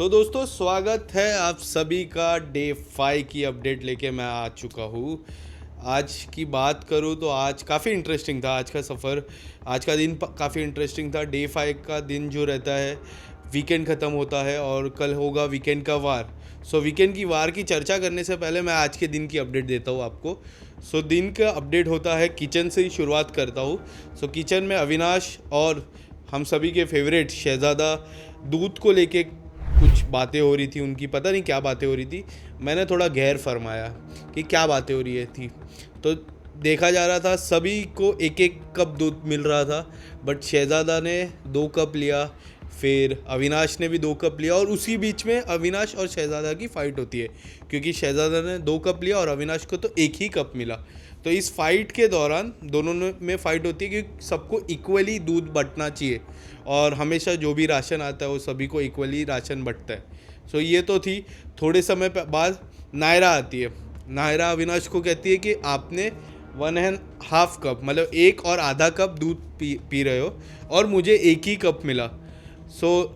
दोस्तों स्वागत है आप सभी का डे 5 की अपडेट लेके मैं आ चुका हूँ। आज की बात करूँ तो आज काफ़ी इंटरेस्टिंग था आज का सफ़र। आज का दिन काफ़ी इंटरेस्टिंग था। डे 5 का दिन जो रहता है वीकेंड ख़त्म होता है और कल होगा वीकेंड का वार। वीकेंड की वार की चर्चा करने से पहले मैं आज के दिन की अपडेट देता हूँ आपको। दिन का अपडेट होता है किचन से ही शुरुआत करता हूँ। किचन में अविनाश और हम सभी के फेवरेट शहज़ादा दूध को लेके कुछ बातें हो रही थी। उनकी पता नहीं क्या बातें हो रही थी। मैंने थोड़ा गैर फरमाया कि क्या बातें हो रही है थी। तो देखा जा रहा था सभी को एक एक कप दूध मिल रहा था, बट शहज़ादा ने 2 कप लिया, फिर अविनाश ने भी 2 कप लिया और उसी बीच में अविनाश और शहज़ादा की फ़ाइट होती है क्योंकि शहज़ादा ने 2 कप लिया और अविनाश को तो एक ही कप मिला। तो इस फाइट के दौरान दोनों में फ़ाइट होती है कि सबको इक्वली दूध बँटना चाहिए और हमेशा जो भी राशन आता है वो सभी को इक्वली राशन बँटता है। ये तो थी। थोड़े समय बाद नायरा आती है। नायरा अविनाश को कहती है कि आपने 1.5 कप मतलब 1 और आधा कप दूध पी रहे हो और मुझे एक ही कप मिला।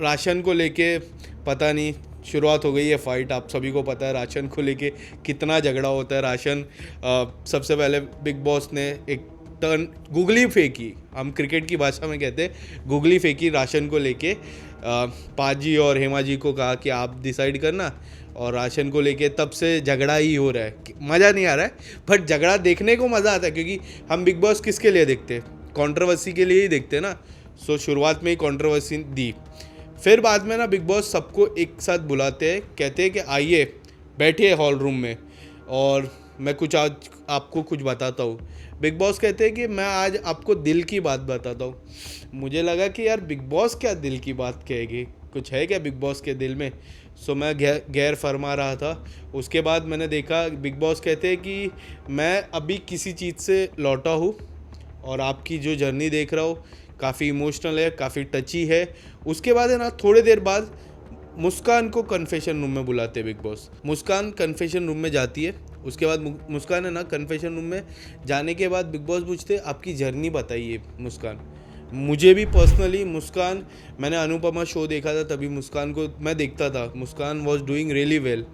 राशन को लेके पता नहीं शुरुआत हो गई है फाइट। आप सभी को पता है राशन को लेके कितना झगड़ा होता है। राशन सबसे पहले बिग बॉस ने एक टर्न गुगली फेंकी, हम क्रिकेट की भाषा में कहते हैं गुगली फेंकी राशन को लेके। पाजी और हेमा जी को कहा कि आप डिसाइड करना, और राशन को लेके तब से झगड़ा ही हो रहा है। मज़ा नहीं आ रहा है, बट झगड़ा देखने को मज़ा आता है क्योंकि हम बिग बॉस किसके लिए देखते हैं? कंट्रोवर्सी के लिए ही देखते हैं ना। शुरुआत में ही कंट्रोवर्सी दी, फिर बाद में ना बिग बॉस सबको एक साथ बुलाते हैं, कहते हैं कि आइए बैठिए हॉल रूम में और मैं कुछ आज आपको कुछ बताता हूँ। बिग बॉस कहते हैं कि मैं आज आपको दिल की बात बताता हूँ। मुझे लगा कि यार बिग बॉस क्या दिल की बात कहेगी, कुछ है क्या बिग बॉस के दिल में? मैं गैर फरमा रहा था। उसके बाद मैंने देखा बिग बॉस कहते हैं कि मैं अभी किसी चीज़ से लौटा हूँ और आपकी जो जर्नी देख रहा हूँ काफ़ी इमोशनल है, काफ़ी टची है। उसके बाद है ना थोड़ी देर बाद मुस्कान को कन्फेशन रूम में बुलाते हैं बिग बॉस। मुस्कान कन्फेशन रूम में जाती है। उसके बाद मुस्कान है ना कन्फेशन रूम में जाने के बाद बिग बॉस पूछते आपकी जर्नी बताइए मुस्कान। मुझे भी पर्सनली मुस्कान, मैंने अनुपमा शो देखा था तभी मुस्कान को मैं देखता था। मुस्कान वॉज डूइंग रियली वेल।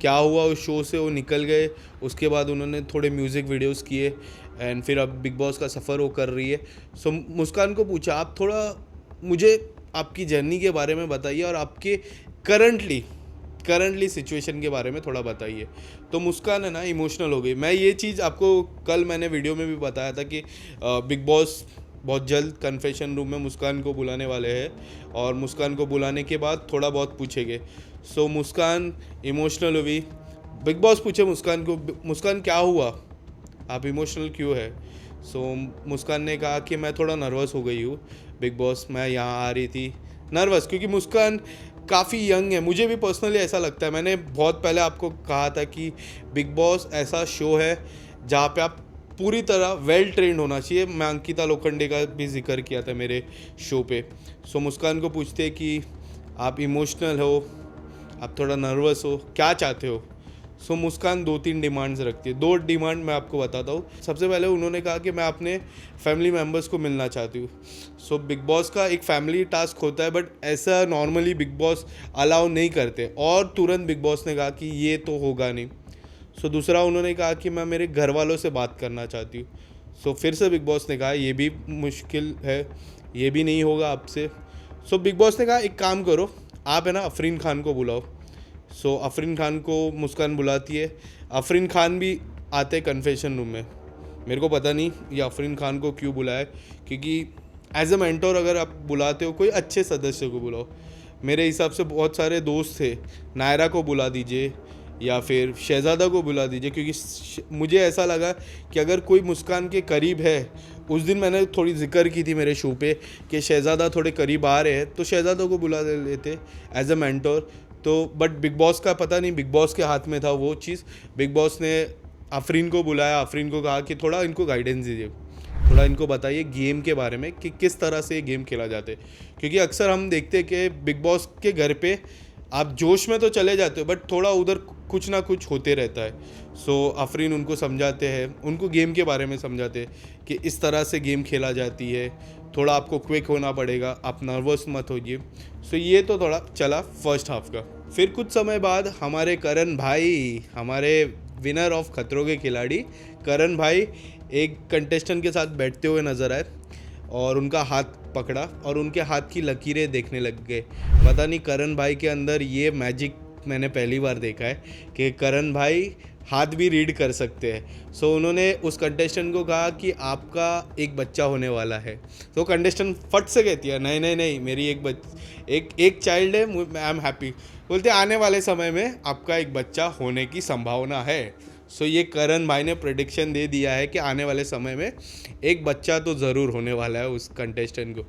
क्या हुआ उस शो से वो निकल गए, उसके बाद उन्होंने थोड़े म्यूज़िक वीडियोस किए एंड फिर अब बिग बॉस का सफ़र वो कर रही है। मुस्कान को पूछा आप थोड़ा मुझे आपकी जर्नी के बारे में बताइए और आपके करंटली सिचुएशन के बारे में थोड़ा बताइए। तो मुस्कान है ना इमोशनल हो गई। मैं ये चीज़ आपको कल मैंने वीडियो में भी बताया था कि बिग बॉस बहुत जल्द कन्फेशन रूम में मुस्कान को बुलाने वाले हैं और मुस्कान को बुलाने के बाद थोड़ा बहुत पूछेंगे। मुस्कान इमोशनल हुई। बिग बॉस पूछे मुस्कान को, मुस्कान क्या हुआ, आप इमोशनल क्यों है? मुस्कान ने कहा कि मैं थोड़ा नर्वस हो गई हूँ बिग बॉस, मैं यहाँ आ रही थी नर्वस क्योंकि मुस्कान काफ़ी यंग है। मुझे भी पर्सनली ऐसा लगता है। मैंने बहुत पहले आपको कहा था कि बिग बॉस ऐसा शो है जहाँ पे आप पूरी तरह वेल ट्रेंड होना चाहिए। मैं अंकिता लोखंडे का भी जिक्र किया था मेरे शो पे। मुस्कान को पूछते कि आप इमोशनल हो, आप थोड़ा नर्वस हो, क्या चाहते हो? मुस्कान 2-3 डिमांड्स रखती है। 2 डिमांड मैं आपको बताता हूँ। सबसे पहले उन्होंने कहा कि मैं अपने फैमिली मेम्बर्स को मिलना चाहती हूँ। बिग बॉस का एक फैमिली टास्क होता है, बट ऐसा नॉर्मली बिग बॉस अलाउ नहीं करते और तुरंत बिग बॉस ने कहा कि ये तो होगा नहीं। दूसरा उन्होंने कहा कि मैं मेरे घर वालों से बात करना चाहती हूँ। फिर से बिग बॉस ने कहा ये भी मुश्किल है, ये भी नहीं होगा आपसे। बिग बॉस ने कहा एक काम करो, आप है ना अफरीन खान को बुलाओ। अफरीन खान को मुस्कान बुलाती है। अफरीन खान भी आते कन्फेशन रूम में। मेरे को पता नहीं ये अफरीन खान को क्यों बुलाया, क्योंकि एज अ मेंटोर अगर आप बुलाते हो कोई अच्छे सदस्य को बुलाओ। मेरे हिसाब से बहुत सारे दोस्त थे, नायरा को बुला दीजिए या फिर शहज़ादा को बुला दीजिए, क्योंकि मुझे ऐसा लगा कि अगर कोई मुस्कान के करीब है, उस दिन मैंने थोड़ी जिक्र की थी मेरे शो पे कि शहज़ादा थोड़े करीब आ रहे हैं तो शहज़ादा को बुला लेते as a mentor. But Bigg Boss का पता नहीं, बिग बॉस के हाथ में था वो चीज़। बिग बॉस ने अफरीन को बुलाया, अफरीन को कहा कि थोड़ा इनको गाइडेंस दीजिए, थोड़ा इनको बताइए गेम के बारे में कि किस तरह से ये गेम खेला जाते है। क्योंकि अक्सर हम देखते हैं कि बिग बॉस के घर पे आप जोश में तो चले जाते हो बट थोड़ा उधर कुछ ना कुछ होते रहता है। अफरीन उनको समझाते हैं, उनको गेम के बारे में समझाते हैं कि इस तरह से गेम खेला जाती है, थोड़ा आपको क्विक होना पड़ेगा, आप नर्वस मत होइए। ये तो थोड़ा चला फर्स्ट हाफ का। फिर कुछ समय बाद हमारे करण भाई, हमारे विनर ऑफ खतरों के खिलाड़ी करण भाई एक कंटेस्टेंट के साथ बैठते हुए नज़र आए और उनका हाथ पकड़ा और उनके हाथ की लकीरें देखने लग गए। पता नहीं करण भाई के अंदर ये मैजिक मैंने पहली बार देखा है कि करण भाई हाथ भी रीड कर सकते हैं। सो उन्होंने उस कंटेस्टेंट को कहा कि आपका एक बच्चा होने वाला है। तो कंटेस्टेंट फट से कहती है नहीं नहीं नहीं, मेरी एक चाइल्ड है, आई एम हैप्पी। बोलते आने वाले समय में आपका एक बच्चा होने की संभावना है। सो ये करण भाई ने प्रेडिक्शन दे दिया है कि आने वाले समय में एक बच्चा तो ज़रूर होने वाला है उस कंटेस्टेंट को।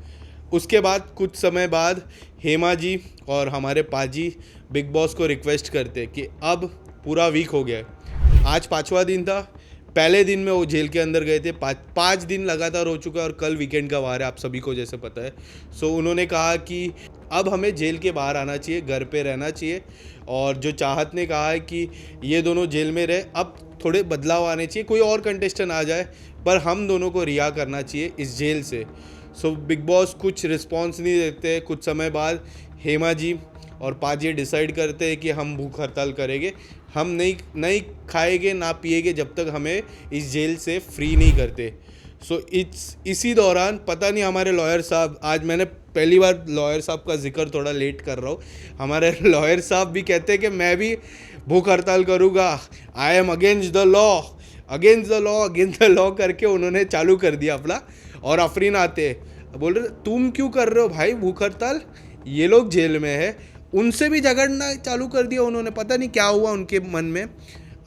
उसके बाद कुछ समय बाद हेमा जी और हमारे पाजी बिग बॉस को रिक्वेस्ट करते कि अब पूरा वीक हो गया है, आज 5वां दिन था। पहले दिन में वो जेल के अंदर गए थे, पाँच दिन लगातार हो चुका है और कल वीकेंड का वार है, आप सभी को जैसे पता है। सो उन्होंने कहा कि अब हमें जेल के बाहर आना चाहिए, घर पे रहना चाहिए। और जो चाहत ने कहा है कि ये दोनों जेल में रहे, अब थोड़े बदलाव आने चाहिए, कोई और कंटेस्टेंट आ जाए पर हम दोनों को रिहा करना चाहिए इस जेल से। सो बिग बॉस कुछ रिस्पॉन्स नहीं देते। कुछ समय बाद हेमा जी और पाजी डिसाइड करते हैं कि हम भूख हड़ताल करेंगे, हम नहीं खाएंगे ना पिएंगे जब तक हमें इस जेल से फ्री नहीं करते। सो इसी दौरान पता नहीं हमारे लॉयर साहब, आज मैंने पहली बार लॉयर साहब का जिक्र थोड़ा लेट कर रहा हूँ, हमारे लॉयर साहब भी कहते हैं कि मैं भी भूख हड़ताल करूँगा, I am against the law, against the law, against the law करके उन्होंने चालू कर दिया अपना। और अफरीन आते बोल रहे तुम क्यों कर रहे हो भाई भूख हड़ताल, ये लोग जेल में है, उनसे भी झगड़ना चालू कर दिया उन्होंने। पता नहीं क्या हुआ उनके मन में,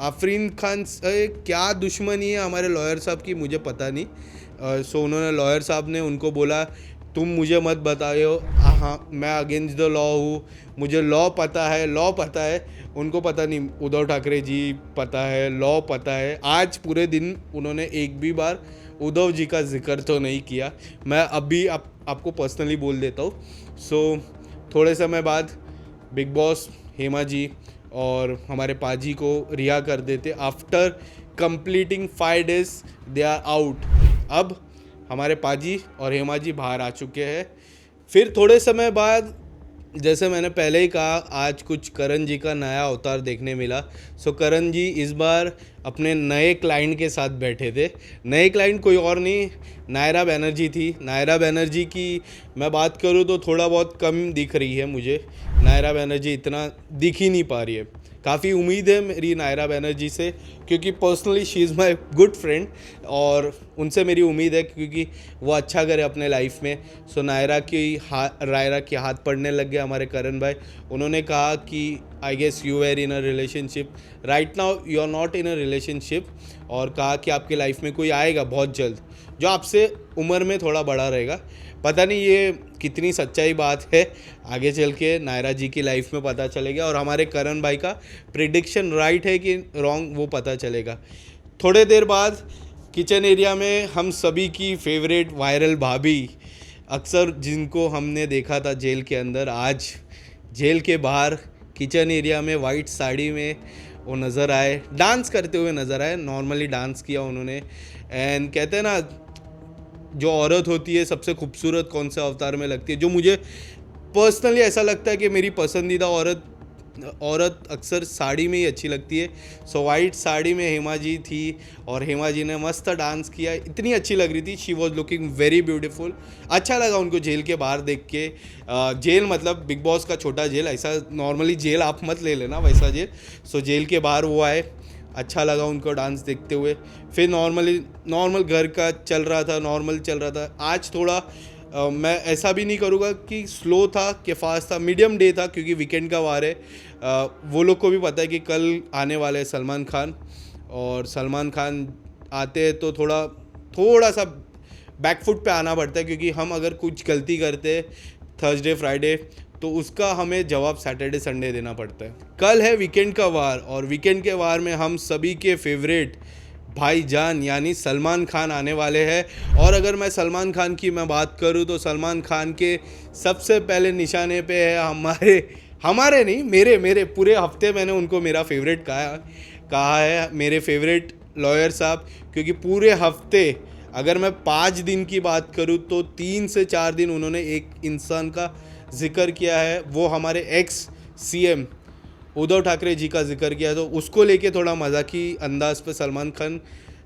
आफरीन खान से क्या दुश्मनी है हमारे लॉयर साहब की, मुझे पता नहीं। सो उन्होंने लॉयर साहब ने उनको बोला तुम मुझे मत बताओ, हाँ मैं अगेंस्ट द लॉ हूँ, मुझे लॉ पता है, लॉ पता है। उनको पता नहीं, उद्धव ठाकरे जी पता है, लॉ पता है। आज पूरे दिन उन्होंने एक भी बार उद्धव जी का जिक्र तो नहीं किया। मैं अभी आपको पर्सनली बोल देता हूँ। सो थोड़े समय बाद बिग बॉस हेमा जी और हमारे पाजी को रिहा कर देते। After completing 5 days they are out. अब हमारे पाजी और हेमा जी बाहर आ चुके हैं। फिर थोड़े समय बाद, जैसे मैंने पहले ही कहा, आज कुछ करण जी का नया अवतार देखने मिला। सो करण जी इस बार अपने नए क्लाइंट के साथ बैठे थे। नए क्लाइंट कोई और नहीं, नायरा बनर्जी थी। नायरा बनर्जी की मैं बात करूँ तो थोड़ा बहुत कम दिख रही है मुझे, नायरा बनर्जी इतना दिख ही नहीं पा रही है। काफ़ी उम्मीद है मेरी नायरा बनर्जी से, क्योंकि personally she is my good friend और उनसे मेरी उम्मीद है क्योंकि वो अच्छा करे अपने लाइफ में। सो नायरा की हाथ पड़ने लग गए हमारे करण भाई। उन्होंने कहा कि I guess you are in a relationship right now, you are not in a relationship, और कहा कि आपके लाइफ में कोई आएगा बहुत जल्द जो आपसे उम्र में थोड़ा बड़ा रहेगा। पता नहीं ये कितनी सच्चाई बात है, आगे चल के नायरा जी की लाइफ में पता चलेगा और हमारे करण भाई का प्रिडिक्शन राइट है कि रॉन्ग वो पता चलेगा। थोड़े देर बाद किचन एरिया में हम सभी की फेवरेट वायरल भाभी, अक्सर जिनको हमने देखा था जेल के अंदर, आज जेल के बाहर किचन एरिया में वाइट साड़ी में वो नज़र आए, डांस करते हुए नज़र आए। नॉर्मली डांस किया उन्होंने। एंड कहते हैं ना, जो औरत होती है सबसे खूबसूरत कौन से अवतार में लगती है, जो मुझे पर्सनली ऐसा लगता है कि मेरी पसंदीदा औरत अक्सर साड़ी में ही अच्छी लगती है। सो वाइट साड़ी में हेमा जी थी और हेमा जी ने मस्त डांस किया, इतनी अच्छी लग रही थी, she was looking very beautiful. अच्छा लगा उनको जेल के बाहर देख के। जेल मतलब बिग बॉस का छोटा जेल, ऐसा नॉर्मली जेल आप मत ले लेना वैसा जेल। सो जेल के बाहर वो आए, अच्छा लगा उनको डांस देखते हुए। फिर नॉर्मल घर का चल रहा था, नॉर्मल चल रहा था। आज थोड़ा मैं ऐसा भी नहीं करूँगा कि स्लो था कि फास्ट था, मीडियम डे था क्योंकि वीकेंड का वार है। वो लोग को भी पता है कि कल आने वाले हैं सलमान खान, और सलमान खान आते हैं तो थोड़ा सा बैकफुट पे आना पड़ता है, क्योंकि हम अगर कुछ गलती करते थर्सडे फ्राइडे तो उसका हमें जवाब सैटरडे संडे देना पड़ता है। कल है वीकेंड का वार, और वीकेंड के वार में हम सभी के फेवरेट भाईजान यानी सलमान खान आने वाले हैं। और अगर मैं सलमान खान की बात करूं तो सलमान खान के सबसे पहले निशाने पे है हमारे नहीं, मेरे पूरे हफ्ते मैंने उनको मेरा फेवरेट कहा है, मेरे फेवरेट लॉयर साहब। क्योंकि पूरे हफ्ते अगर मैं 5 दिन की बात करूं तो 3 से 4 दिन उन्होंने एक इंसान का जिक्र किया है, वो हमारे एक्स CM उद्धव ठाकरे जी का जिक्र किया, तो उसको लेके थोड़ा मजाकी अंदाज पे सलमान खान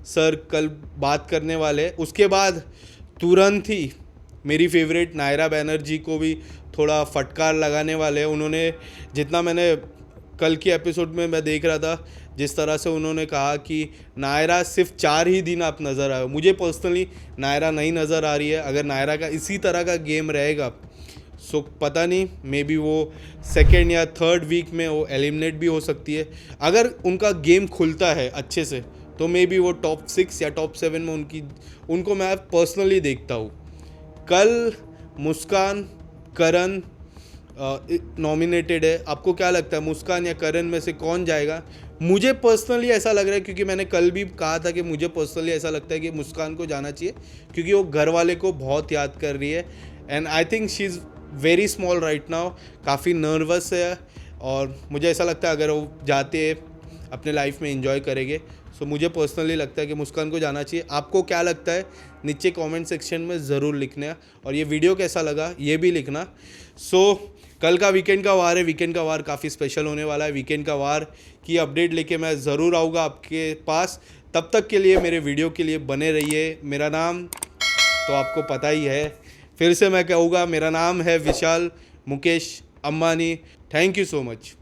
सर कल बात करने वाले। उसके बाद तुरंत ही मेरी फेवरेट नायरा बैनर्जी को भी थोड़ा फटकार लगाने वाले हैं। उन्होंने, जितना मैंने कल के एपिसोड में मैं देख रहा था, जिस तरह से उन्होंने कहा कि नायरा सिर्फ 4 ही दिन आप नज़र आए। मुझे पर्सनली नायरा नहीं नज़र आ रही है। अगर नायरा का इसी तरह का गेम रहेगा सो पता नहीं, मे बी वो सेकेंड या थर्ड वीक में वो एलिमिनेट भी हो सकती है। अगर उनका गेम खुलता है अच्छे से तो मे बी वो टॉप 6 या टॉप 7 में उनको मैं पर्सनली देखता हूँ। कल मुस्कान, करण नॉमिनेटेड है। आपको क्या लगता है मुस्कान या करण में से कौन जाएगा? मुझे पर्सनली ऐसा लग रहा है, क्योंकि मैंने कल भी कहा था कि मुझे पर्सनली ऐसा लगता है कि मुस्कान को जाना चाहिए, क्योंकि वो घर वाले को बहुत याद कर रही है। And I think she is very small right now, काफ़ी नर्वस है, और मुझे ऐसा लगता है अगर वो जाते अपने लाइफ में एंजॉय करेंगे। सो मुझे पर्सनली लगता है कि मुस्कान को जाना चाहिए। आपको क्या लगता है नीचे कमेंट सेक्शन में ज़रूर लिखना, और ये वीडियो कैसा लगा ये भी लिखना। सो कल का वीकेंड का वार है। वीकेंड का वार काफ़ी स्पेशल होने वाला है। वीकेंड का वार की अपडेट लेके मैं ज़रूर आऊँगा आपके पास। तब तक के लिए मेरे वीडियो के लिए बने रहिए। मेरा नाम तो आपको पता ही है, फिर से मैं कहूँगा, मेरा नाम है Vishal Mukesh Ambani. Thank you so much.